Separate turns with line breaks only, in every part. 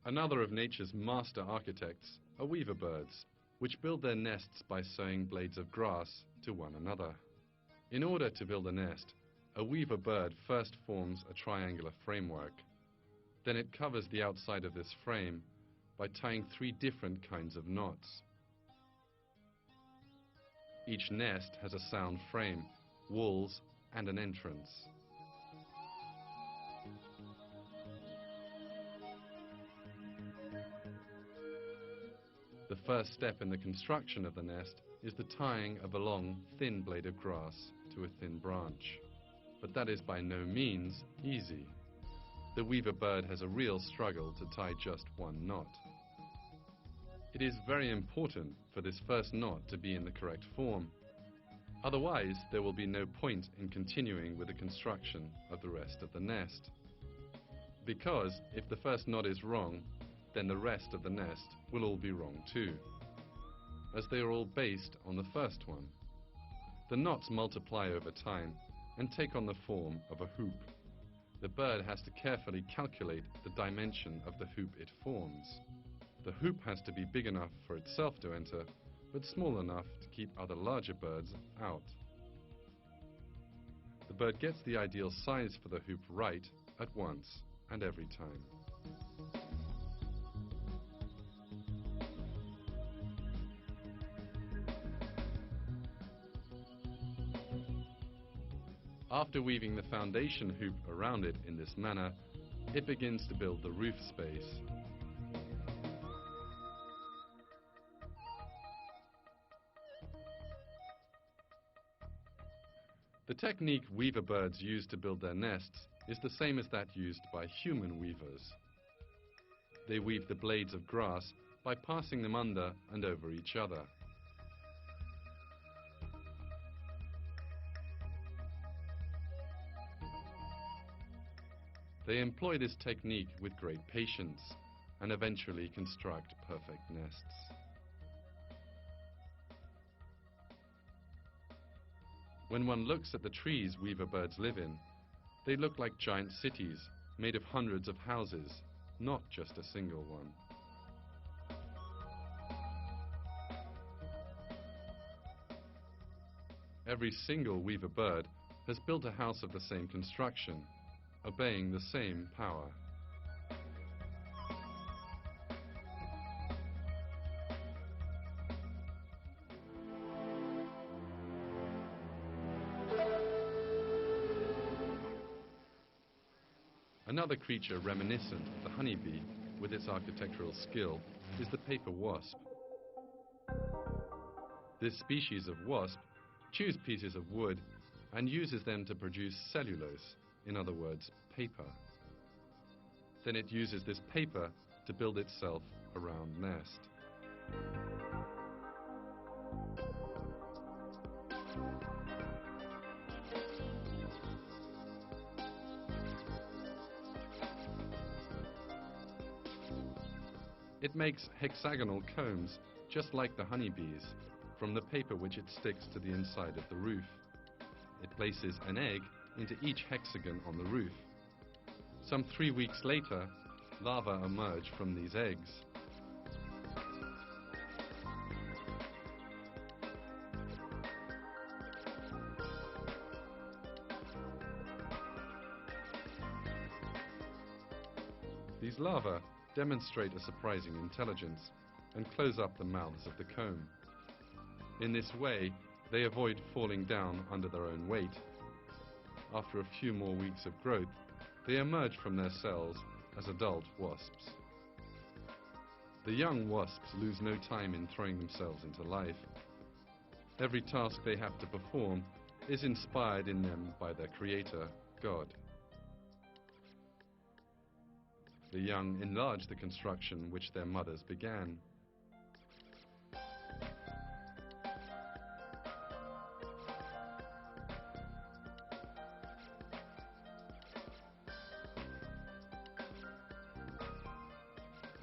Another of nature's master architects are weaver birds, which build their nests by sewing blades of grass to one another. In order to build a nest, a weaver bird first forms a triangular framework. Then it covers the outside of this frame by tying 3 different kinds of knots. Each nest has a sound frame, walls, and an entrance. The first step in the construction of the nest is the tying of a long, thin blade of grass to a thin branch. But that is by no means easy. The weaver bird has a real struggle to tie just one knot. It is very important for this first knot to be in the correct form. Otherwise, there will be no point in continuing with the construction of the rest of the nest. Because if the first knot is wrong, then the rest of the nest will all be wrong too, as they are all based on the first one. The knots multiply over time and take on the form of a hoop. The bird has to carefully calculate the dimension of the hoop it forms. The hoop has to be big enough for itself to enter, but small enough to keep other larger birds out. The bird gets the ideal size for the hoop right at once and every time. After weaving the foundation hoop around it in this manner, it begins to build the roof space. The technique weaver birds use to build their nests is the same as that used by human weavers. They weave the blades of grass by passing them under and over each other. They employ this technique with great patience and eventually construct perfect nests. When one looks at the trees weaver birds live in, they look like giant cities made of hundreds of houses, not just a single one. Every single weaver bird has built a house of the same construction, obeying the same power. Another creature reminiscent of the honeybee with its architectural skill is the paper wasp. This species of wasp chews pieces of wood and uses them to produce cellulose, in other words, paper. Then it uses this paper to build itself a round nest. It makes hexagonal combs, just like the honeybees, from the paper which it sticks to the inside of the roof. It places an egg into each hexagon on the roof. Some 3 weeks later, larvae emerge from these eggs. These larvae demonstrate a surprising intelligence and close up the mouths of the comb. In this way, they avoid falling down under their own weight. After a few more weeks of growth, they emerge from their cells as adult wasps. The young wasps lose no time in throwing themselves into life. Every task they have to perform is inspired in them by their creator, God. The young enlarge the construction which their mothers began.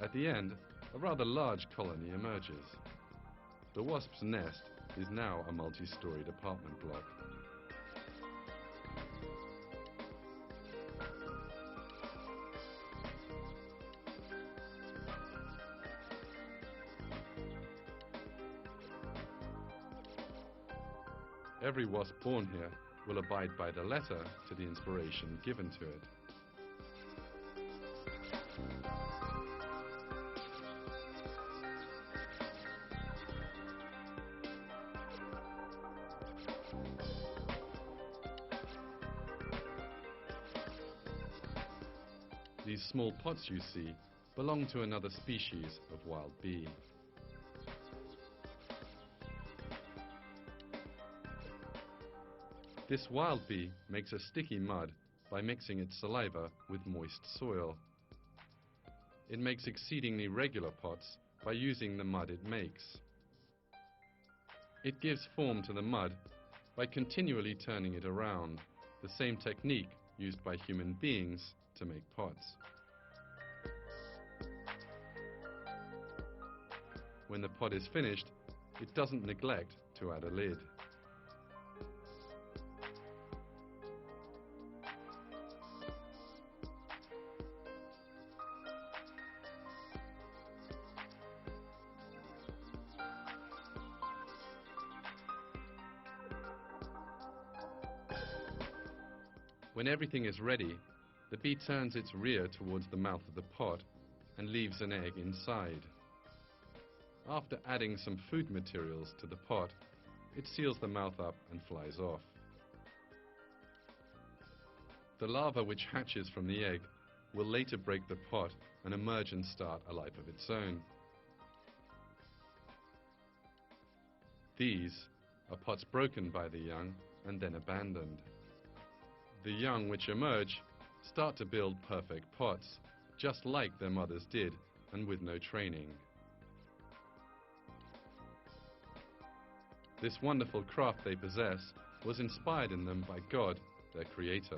At the end, a rather large colony emerges. The wasp's nest is now a multi-storied apartment block. Every wasp born here will abide by the letter to the inspiration given to it. These small pots you see belong to another species of wild bee. This wild bee makes a sticky mud by mixing its saliva with moist soil. It makes exceedingly regular pots by using the mud it makes. It gives form to the mud by continually turning it around, the same technique used by human beings to make pots. When the pot is finished, it doesn't neglect to add a lid. When everything is ready, the bee turns its rear towards the mouth of the pot and leaves an egg inside. After adding some food materials to the pot, it seals the mouth up and flies off. The larva which hatches from the egg will later break the pot and emerge and start a life of its own. These are pots broken by the young and then abandoned. The young which emerge start to build perfect pots, just like their mothers did, and with no training. This wonderful craft they possess was inspired in them by God, their Creator.